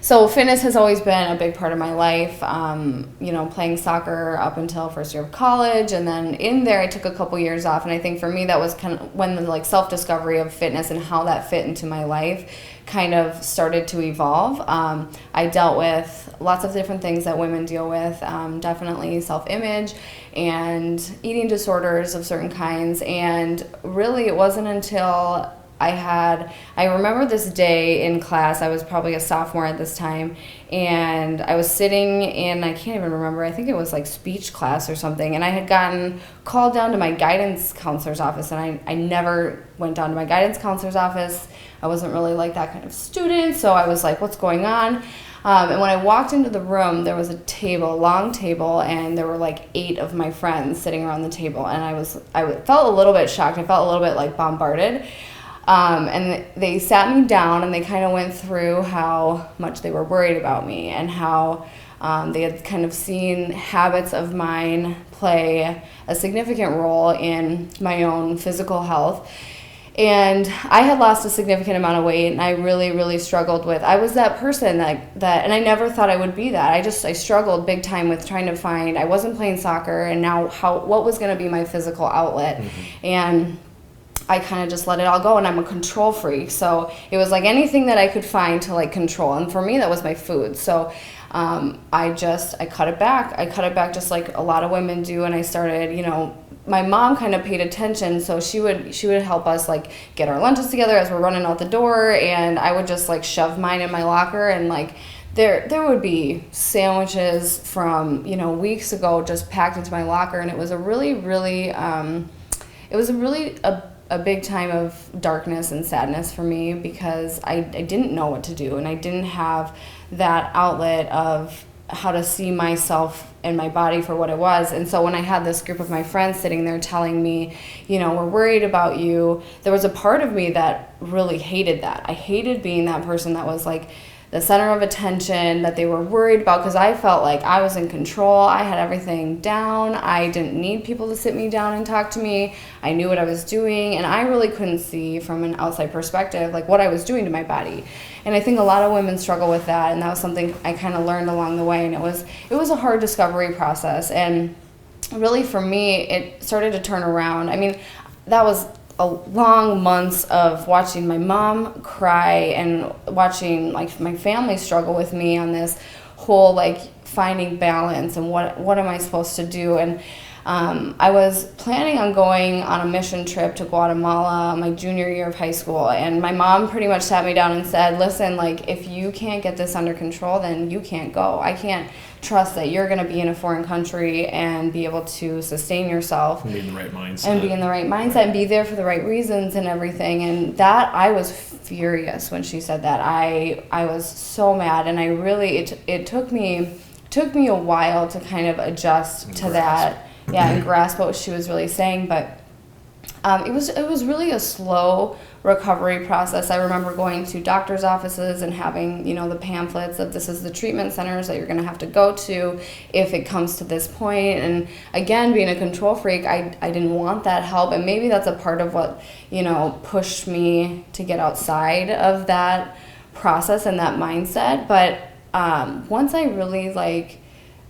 So fitness has always been a big part of my life, playing soccer up until first year of college. And then in there, I took a couple years off. And I think for me, that was kind of when the like self-discovery of fitness and how that fit into my life kind of started to evolve. I dealt with lots of different things that women deal with, definitely self-image and eating disorders of certain kinds. And really, it wasn't until I remember this day in class, I was probably a sophomore at this time, and I was sitting in, I can't even remember, I think it was like speech class or something, and I had gotten called down to my guidance counselor's office, and I never went down to my guidance counselor's office. I wasn't really like that kind of student, so I was like, what's going on? And when I walked into the room, there was a long table, and there were like 8 of my friends sitting around the table, and I felt a little bit shocked. I felt a little bit like bombarded. And they sat me down, and they kind of went through how much they were worried about me, and how they had kind of seen habits of mine play a significant role in my own physical health. And I had lost a significant amount of weight, and I really, really struggled with, I was that person that and I never thought I would be that. I struggled big time with trying to find, I wasn't playing soccer, and now what was going to be my physical outlet. And I kind of just let it all go, and I'm a control freak. So it was like anything that I could find to like control. And for me, that was my food. So I cut it back. I cut it back just like a lot of women do. And I started, my mom kind of paid attention. So she would help us like get our lunches together as we're running out the door. And I would just like shove mine in my locker, and like there would be sandwiches from, weeks ago just packed into my locker. And it was a really, really, a big time of darkness and sadness for me, because I didn't know what to do, and I didn't have that outlet of how to see myself and my body for what it was. And so when I had this group of my friends sitting there telling me, we're worried about you, there was a part of me that really hated that. I hated being that person that was like the center of attention, that they were worried about, because I felt like I was in control. I had everything down. I didn't need people to sit me down and talk to me. I knew what I was doing, and I really couldn't see from an outside perspective like what I was doing to my body. And I think a lot of women struggle with that, and that was something I kind of learned along the way. And it was a hard discovery process, and really for me it started to turn around. I mean, that was a long months of watching my mom cry and watching like my family struggle with me on this whole like finding balance and what am I supposed to do. And I was planning on going on a mission trip to Guatemala my junior year of high school, and my mom pretty much sat me down and said, listen, like if you can't get this under control, then you can't go. I can't trust that you're going to be in a foreign country and be able to sustain yourself and be in the right mindset and be there for the right reasons and everything. And that, I was furious when she said that. I was so mad, and I really it took me a while to kind of adjust to that. Yeah, and grasp what she was really saying, but it was really a slow recovery process. I remember going to doctor's offices and having, the pamphlets of this is the treatment centers that you're going to have to go to if it comes to this point. And again, being a control freak, I didn't want that help, and maybe that's a part of what, pushed me to get outside of that process and that mindset. But once I really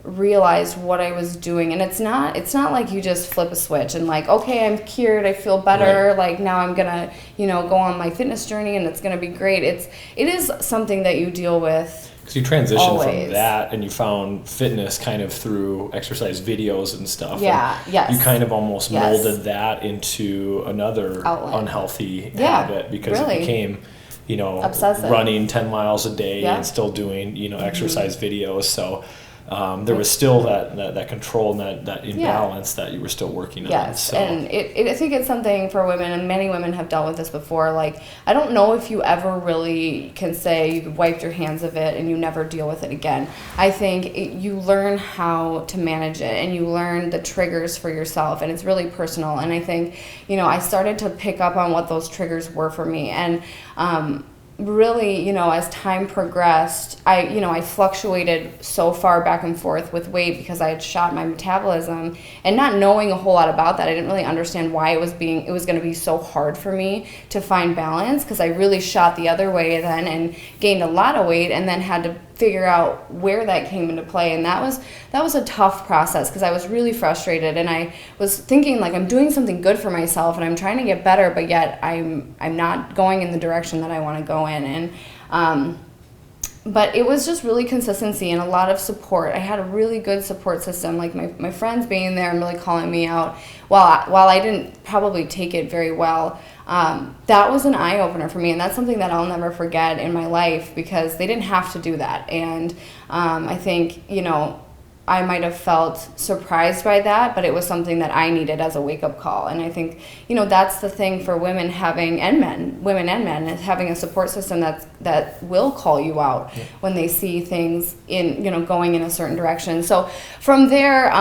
realized what I was doing, and it's not like you just flip a switch and like, okay, I'm cured, I feel better, right. Like now I'm gonna go on my fitness journey and it's gonna be great. It is something that you deal with, because you transitioned from that and you found fitness kind of through exercise videos and stuff. Yes. You kind of almost molded that into another unhealthy habit, because it became obsessive. Running 10 miles a day and still doing exercise videos. So there was still that control and that imbalance that you were still working on. Yes, so. And I think it's something for women, and many women have dealt with this before. Like, I don't know if you ever really can say you wiped your hands of it and you never deal with it again. I think you learn how to manage it, and you learn the triggers for yourself, and it's really personal. And I think, I started to pick up on what those triggers were for me. And really, you know, as time progressed, I fluctuated so far back and forth with weight because I had shot my metabolism, and not knowing a whole lot about that, I didn't really understand why it was going to be so hard for me to find balance, because I really shot the other way then and gained a lot of weight, and then had to figure out where that came into play. And that was a tough process, because I was really frustrated, and I was thinking, like, I'm doing something good for myself and I'm trying to get better, but yet I'm not going in the direction that I want to go in. And but it was just really consistency and a lot of support. I had a really good support system, like my friends being there and really calling me out. While I didn't probably take it very well, that was an eye-opener for me, and that's something that I'll never forget in my life, because they didn't have to do that. And I think, you know, I might have felt surprised by that, but it was something that I needed as a wake-up call. And I think, you know, that's the thing for women and men, is having a support system that will call you out when they see things in, you know, going in a certain direction. So from there,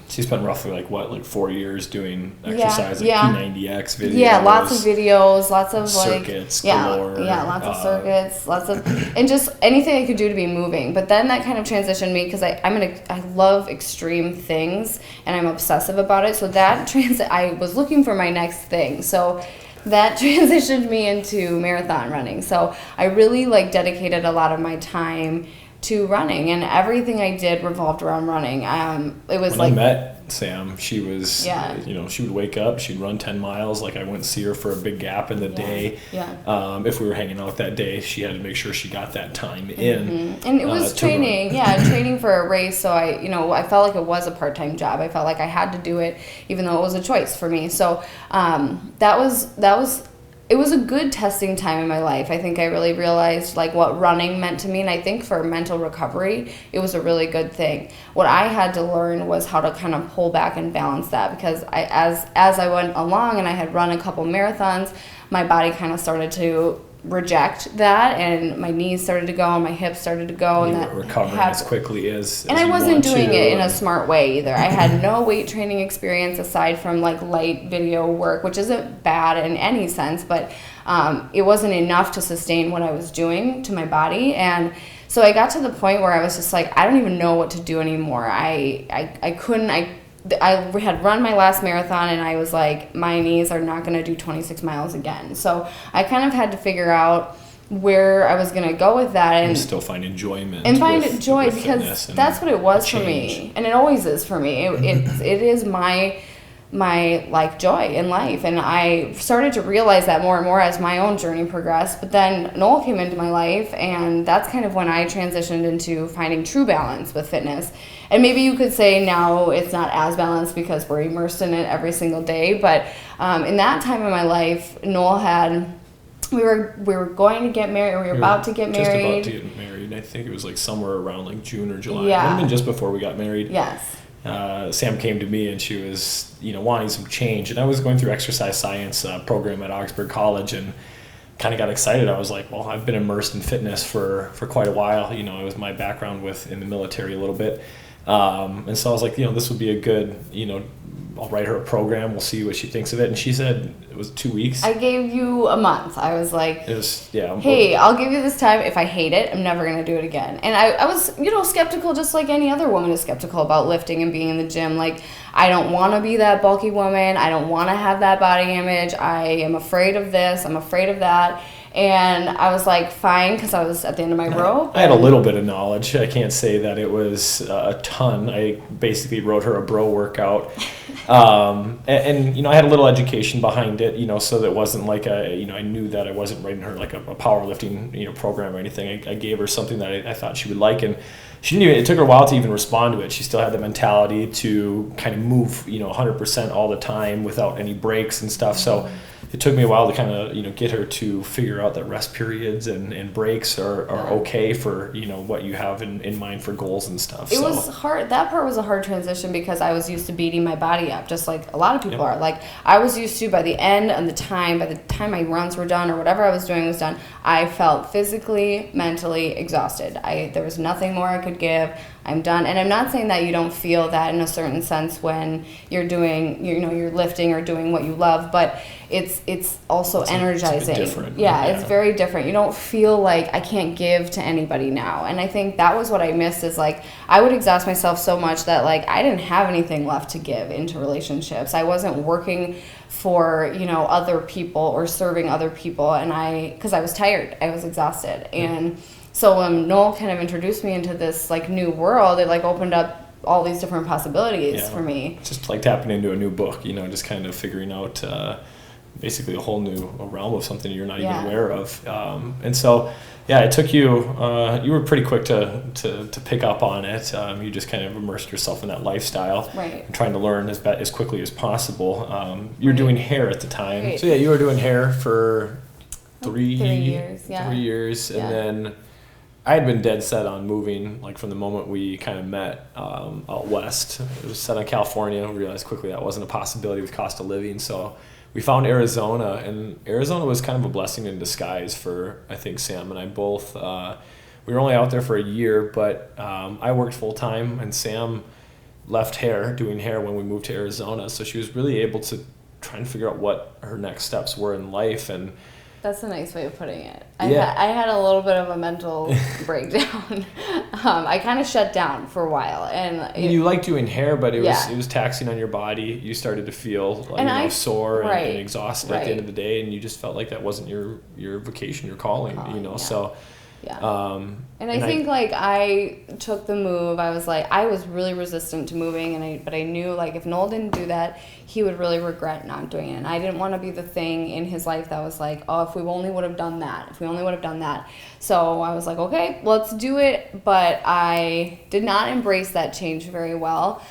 she spent roughly like 4 years doing exercise, P90X videos. Yeah, lots of videos, lots of circuits, galore. Yeah, lots of circuits, lots of, and just anything I could do to be moving. But then that kind of transitioned me, because I love extreme things and I'm obsessive about it. So that I was looking for my next thing. So that transitioned me into marathon running. So I really dedicated a lot of my time to running, and everything I did revolved around running. It was when I met Sam, she was, you know, she would wake up, she'd run 10 miles. Like, I wouldn't see her for a big gap in the day. Yeah. If we were hanging out that day, she had to make sure she got that time in. And it was training, training for a race. So I felt like it was a part-time job. I felt like I had to do it, even though it was a choice for me. So it was a good testing time in my life. I think I really realized what running meant to me, and I think for mental recovery, it was a really good thing. What I had to learn was how to kind of pull back and balance that, because as I went along and I had run a couple marathons, my body kind of started to reject that, and my knees started to go and my hips started to go, and that recovering as quickly as and I wasn't doing it in a smart way either. I had no weight training experience aside from light video work, which isn't bad in any sense, but it wasn't enough to sustain what I was doing to my body. And so I got to the point where I was just I don't even know what to do anymore. I couldn't. I had run my last marathon, and I was like, my knees are not going to do 26 miles again. So I kind of had to figure out where I was going to go with that, and still find enjoyment. And find joy, because that's what it was for me, and it always is for me. It is my joy in life, and I started to realize that more and more as my own journey progressed. But then Noel came into my life, and that's kind of when I transitioned into finding true balance with fitness. And maybe you could say now it's not as balanced because we're immersed in it every single day, but in that time in my life, Noel we were going to get married, or we were about to get married. Just about to get married. I think it was somewhere around June or July. Yeah. It might have been just before we got married. Yes. Sam came to me, and she was, wanting some change. And I was going through exercise science program at Augsburg College, and kind of got excited. I was like, well, I've been immersed in fitness for quite a while. It was my background in the military a little bit. And so I was like, this would be a good, I'll write her a program. We'll see what she thinks of it. And she said it was 2 weeks. I gave you a month. I was like, hey, I'll give you this time. If I hate it, I'm never going to do it again. And I was, skeptical, just like any other woman is skeptical about lifting and being in the gym. I don't want to be that bulky woman. I don't want to have that body image. I am afraid of this. I'm afraid of that. And I was like, fine, because I was at the end of my rope. I had a little bit of knowledge. I can't say that it was a ton. I basically wrote her a bro workout. And I had a little education behind it, so that it wasn't I knew that I wasn't writing her a powerlifting, program or anything. I gave her something that I thought she would like, and she didn't it took her a while to even respond to it. She still had the mentality to kind of move, 100% all the time without any breaks and stuff. So it took me a while to kind of, get her to figure out that rest periods and breaks are okay for, what you have in mind for goals and stuff. It was hard. That part was a hard transition, because I was used to beating my body up, just like a lot of people are. I was used to, by the time my runs were done or whatever I was doing was done, I felt physically, mentally exhausted. There was nothing more I could give. I'm done. And I'm not saying that you don't feel that in a certain sense when you're doing, you're lifting or doing what you love, but it's it's also energizing. It's different. Yeah, it's very different. You don't feel like I can't give to anybody now. And I think that was what I missed, is like I would exhaust myself so much that like I didn't have anything left to give into relationships. I wasn't working for, you know, other people or serving other people, and because I was tired, I was exhausted. And so when Noel kind of introduced me into this like new world, it like opened up all these different possibilities for me. It's just like tapping into a new book, you know, just kind of figuring out basically a whole new realm of something you're not even aware of. And so, it took you, you were pretty quick to pick up on it. You just kind of immersed yourself in that lifestyle, and trying to learn as quickly as possible. You were doing hair at the time. Right. So you were doing hair for 3 years. 3 years. And then I had been dead set on moving, like from the moment we kind of met out west. It was set on California. We realized quickly that wasn't a possibility with cost of living. So we found Arizona, and Arizona was kind of a blessing in disguise for, I think, Sam and I both. We were only out there for a year, but I worked full time, and Sam left doing hair when we moved to Arizona. So she was really able to try and figure out what her next steps were in life. And that's a nice way of putting it. I had a little bit of a mental breakdown. I kind of shut down for a while, and you liked doing hair, but it was taxing on your body. You started to feel like sore and exhausted at the end of the day, and you just felt like that wasn't your vocation, your calling. So. And I think I took the move. I was really resistant to moving, but I knew like if Noel didn't do that, he would really regret not doing it. And I didn't want to be the thing in his life that was like, oh, if we only would have done that. So I was like, okay, let's do it. But I did not embrace that change very well.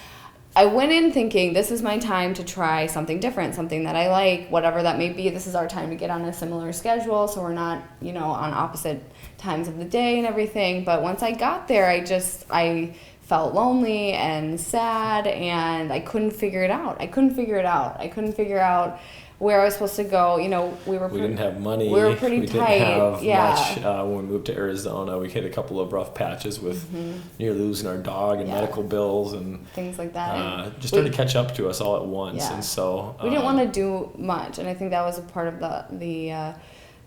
I went in thinking this is my time to try something different, something that I like, whatever that may be. This is our time to get on a similar schedule, so we're not, on opposite times of the day and everything. But once I got there, I felt lonely and sad, and I couldn't figure it out. I couldn't figure out where I was supposed to go. We didn't have money. We were pretty tight. We didn't have much when we moved to Arizona. We hit a couple of rough patches with nearly losing our dog and medical bills and things like that. Just started to catch up to us all at once, and so we didn't want to do much. And I think that was a part of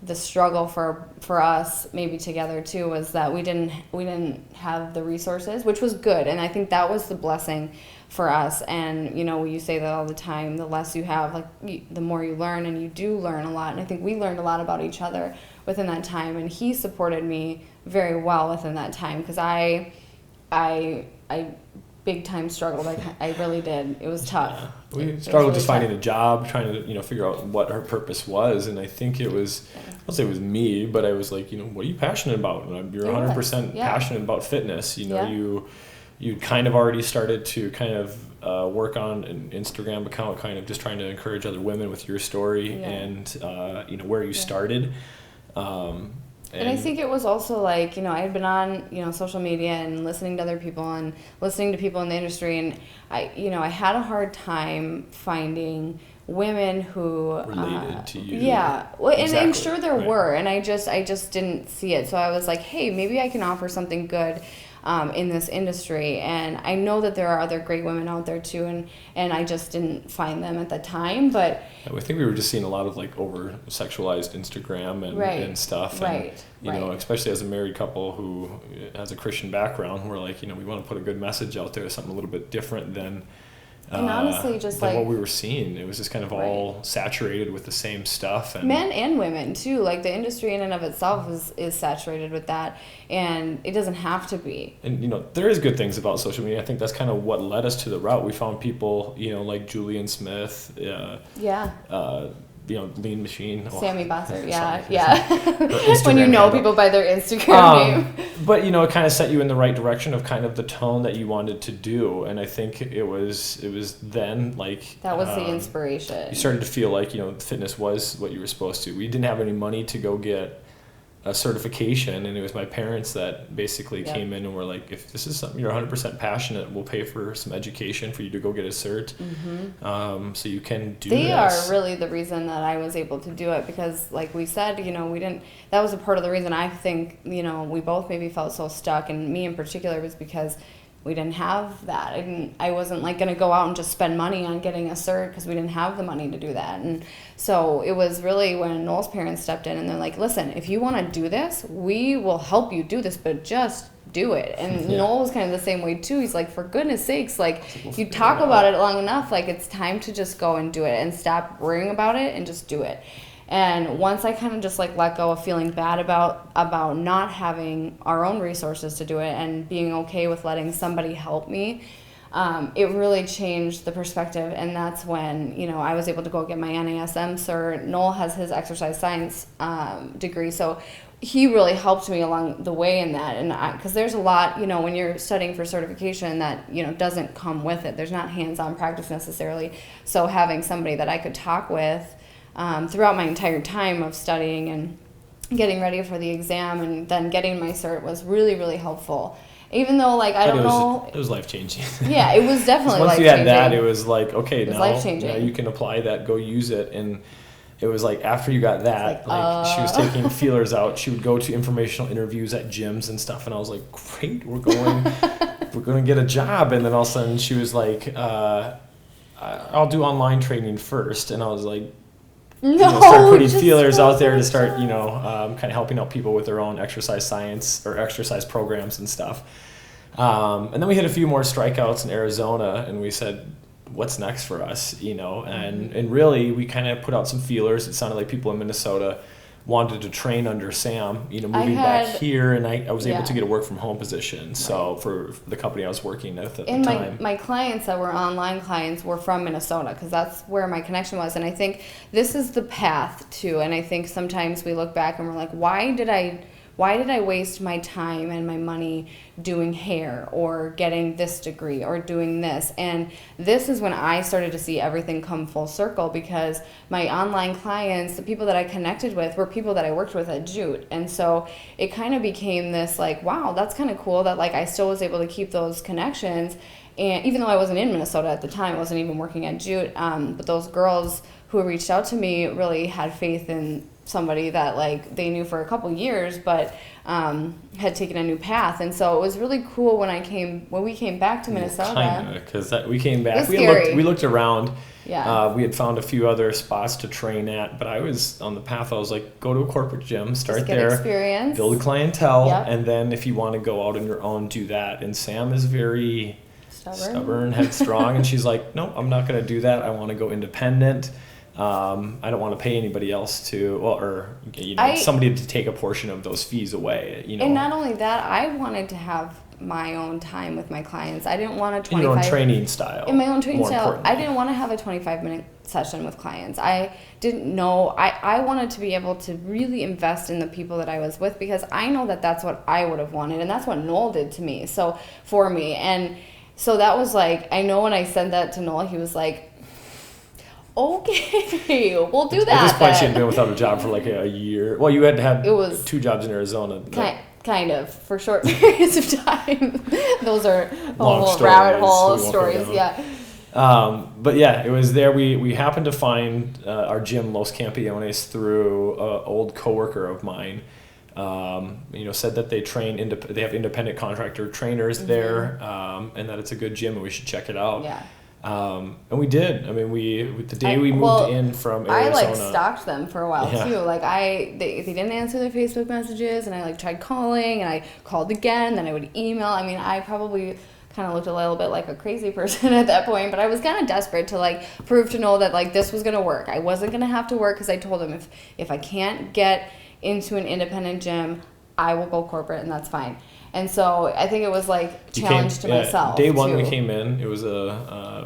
the struggle for us, maybe together too, was that we didn't have the resources, which was good, and I think that was the blessing for us. And you say that all the time, the less you have, the more you learn, and you do learn a lot. And I think we learned a lot about each other within that time, and he supported me very well within that time, because I big time struggled. I really did. It was tough. We struggled just finding a job, trying to figure out what our purpose was. And I think it was, I'll say it was me, but I was like, what are you passionate about? And you're 100% passionate about fitness. You kind of already started to kind of work on an Instagram account, kind of just trying to encourage other women with your story and where you started. And I think it was also I had been on, social media and listening to other people and listening to people in the industry, and I had a hard time finding women who related to you. Yeah. Well, and I'm sure there were, and I just didn't see it. So I was like, hey, maybe I can offer something good in this industry. And I know that there are other great women out there too, and I just didn't find them at the time. But I think we were just seeing a lot of over sexualized Instagram and stuff. And, especially as a married couple who has a Christian background, we're like, we want to put a good message out there, something a little bit different than and honestly, just what we were seeing. It was just kind of all saturated with the same stuff. And men and women too. The industry in and of itself is saturated with that, and it doesn't have to be. And there is good things about social media. I think that's kind of what led us to the route. We found people, like Julian Smith. Lean Machine. Sammy Bossert, when people by their Instagram name. But it kind of set you in the right direction of kind of the tone that you wanted to do, and I think it was then that was the inspiration. You started to feel like fitness was what you were supposed to. We didn't have any money to go get a certification, and it was my parents that basically came in and were like, if this is something you're 100% passionate, we'll pay for some education for you to go get a cert, so you can do They are really the reason that I was able to do it, because like we said, we didn't, that was a part of the reason I think, we both maybe felt so stuck, and me in particular was because we didn't have that. I wasn't like going to go out and just spend money on getting a cert because we didn't have the money to do that. And so it was really when Noel's parents stepped in and they're like, listen, if you want to do this, we will help you do this, but just do it. And Noel was kind of the same way too. He's like, for goodness sakes, like you talk about it long enough, like it's time to just go and do it and stop worrying about it and just do it. And once I kind of just like let go of feeling bad about not having our own resources to do it and being okay with letting somebody help me, it really changed the perspective. And that's when, you know, I was able to go get my NASM cert. Noel has his exercise science degree, so he really helped me along the way in that. And because there's a lot, you know, when you're studying for certification that, you know, doesn't come with it. There's not hands-on practice necessarily. So having somebody that I could talk with throughout my entire time of studying and getting ready for the exam and then getting my cert was really, really helpful. Even though, like, I don't know. It was life-changing. Yeah, it was definitely life-changing. Once you had that, it was like, okay, now you can apply that, go use it. And it was like, after you got that, she was taking feelers out. She would go to informational interviews at gyms and stuff. And I was like, great, we're going to get a job. And then all of a sudden she was like, I'll do online training first. And I was like, start putting feelers out there to start, kind of helping out people with their own exercise science or exercise programs and stuff. And then we had a few more strikeouts in Arizona, and we said, what's next for us, and really we kind of put out some feelers. It sounded like people in Minnesota wanted to train under Sam, moving back here, and I was able to get a work from home position. So for the company I was working with at the time. My clients that were online clients were from Minnesota because that's where my connection was. And I think this is the path too. And I think sometimes we look back and we're like, why did I waste my time and my money doing hair or getting this degree or doing this? And this is when I started to see everything come full circle, because my online clients, the people that I connected with, were people that I worked with at Jute. And so it kind of became this like, wow, that's kind of cool that like I still was able to keep those connections. And even though I wasn't in Minnesota at the time, I wasn't even working at Jute, but those girls who reached out to me really had faith in somebody that like they knew for a couple years, but had taken a new path. And so it was really cool when we came back to Minnesota. Kinda, because we came back. We looked around. Yeah. We had found a few other spots to train at, but I was on the path. I was like, go to a corporate gym, start there, experience, build a clientele, and then if you want to go out on your own, do that. And Sam is very stubborn, headstrong, and she's like, no, I'm not going to do that. I want to go independent. I don't want to pay anybody else somebody to take a portion of those fees away. And not only that, I wanted to have my own time with my clients. I didn't want a 25 in your own training style. In my own training style, I didn't want to have a 25-minute session with clients. I didn't know. I wanted to be able to really invest in the people that I was with, because I know that that's what I would have wanted, and that's what Noel did to me. So for me, and so that was like, I know when I said that to Noel, he was like, okay, we'll do that. At this point, she had been without a job for like a year. Well, you had to have 2 jobs in Arizona. Kind of, for short periods of time. Those are long rabbit hole stories, yeah. But yeah, it was there. We happened to find our gym, Los Campeones, through an old coworker of mine. Said that they they have independent contractor trainers there, and that it's a good gym and we should check it out. Yeah. And we did. I mean, we moved in from Arizona. I stalked them for a while too. Like they didn't answer their Facebook messages, and I tried calling, and I called again. Then I would email. I mean, I probably kind of looked a little bit like a crazy person at that point, but I was kind of desperate to prove to Noel that this was gonna work. I wasn't gonna have to work, because I told him if I can't get into an independent gym, I will go corporate, and that's fine. And so I think it was challenge to myself. Day one, we came in. It was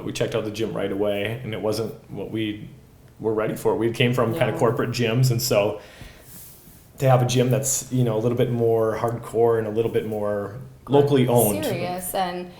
we checked out the gym right away, and it wasn't what we were ready for. We came from kind of corporate gyms, and so to have a gym that's a little bit more hardcore and a little bit more locally owned, serious, and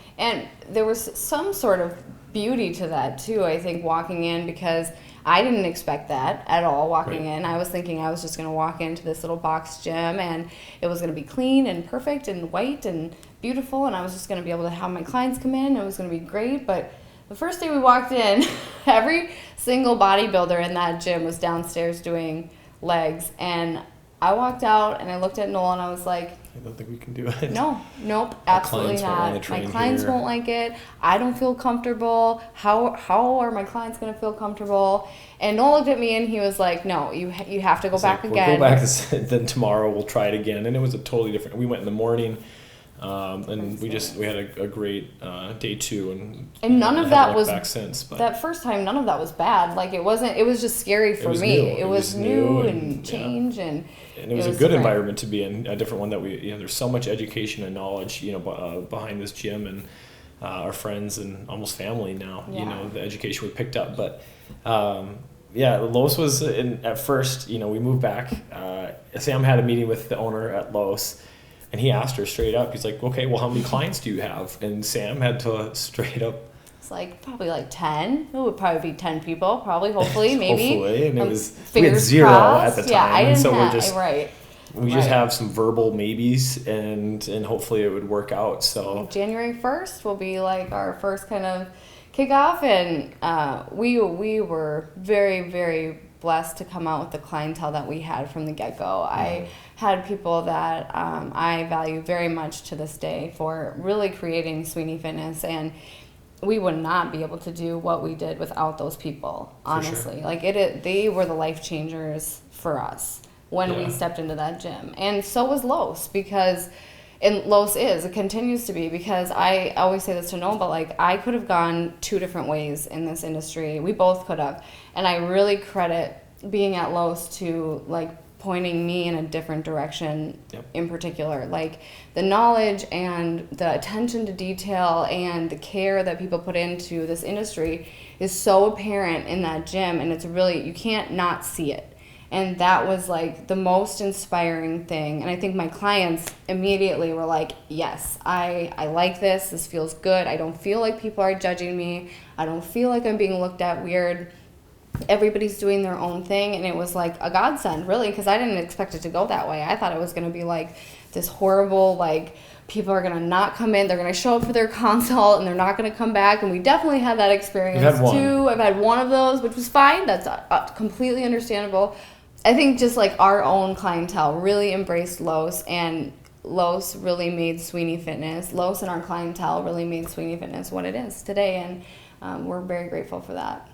there was some sort of beauty to that too. I think walking in, because I didn't expect that at all walking in. I was thinking I was just going to walk into this little box gym and it was going to be clean and perfect and white and beautiful, and I was just going to be able to have my clients come in and it was going to be great. But the first day we walked in, every single bodybuilder in that gym was downstairs doing legs, and I walked out and I looked at Noel and I was like, I don't think we can do it. Nope, absolutely not. My clients won't like it. I don't feel comfortable. How are my clients going to feel comfortable? And Noel looked at me and he was like, no, you have to go back again. We'll go back, then tomorrow we'll try it again. And it was a totally different, we went in the morning. And we had a great day 2, and none of that was back since. But that first time. None of that was bad. Like it wasn't. It was just scary for me. It was new and change, and it was a good environment to be in. A different one that there's so much education and knowledge behind this gym, and our friends and almost family now. The education we picked up, but. Los was at first. We moved back. Sam had a meeting with the owner at Los. And he asked her straight up, he's like, okay, well, how many clients do you have? And Sam had to straight up. It's like probably like 10. It would probably be 10 people, probably, hopefully, maybe. Hopefully. And we had 0 crossed. at the time. We just have some verbal maybes and hopefully it would work out. So January 1st will be like our first kind of kickoff. And we were very, very blessed to come out with the clientele that we had from the get-go. I had people that I value very much to this day for really creating Sweeney Fitness, and we would not be able to do what we did without those people, honestly. Sure. They were the life changers for us when we stepped into that gym. And so was Los, it continues to be, because I always say this to Noel, but I could have gone 2 different ways in this industry. We both could have. And I really credit being at Los to pointing me in a different direction. In particular. The knowledge and the attention to detail and the care that people put into this industry is so apparent in that gym, and it's really, you can't not see it. And that was the most inspiring thing. And I think my clients immediately were like, yes, I like this. This feels good. I don't feel like people are judging me. I don't feel like I'm being looked at weird. Everybody's doing their own thing. And it was a godsend, really, because I didn't expect it to go that way. I thought it was going to be this horrible, people are going to not come in. They're going to show up for their consult and they're not going to come back. And we definitely had that experience too. I've had one of those, which was fine. That's completely understandable. I think just our own clientele really embraced Los, and Los really made Sweeney Fitness. Los and our clientele really made Sweeney Fitness what it is today, and we're very grateful for that.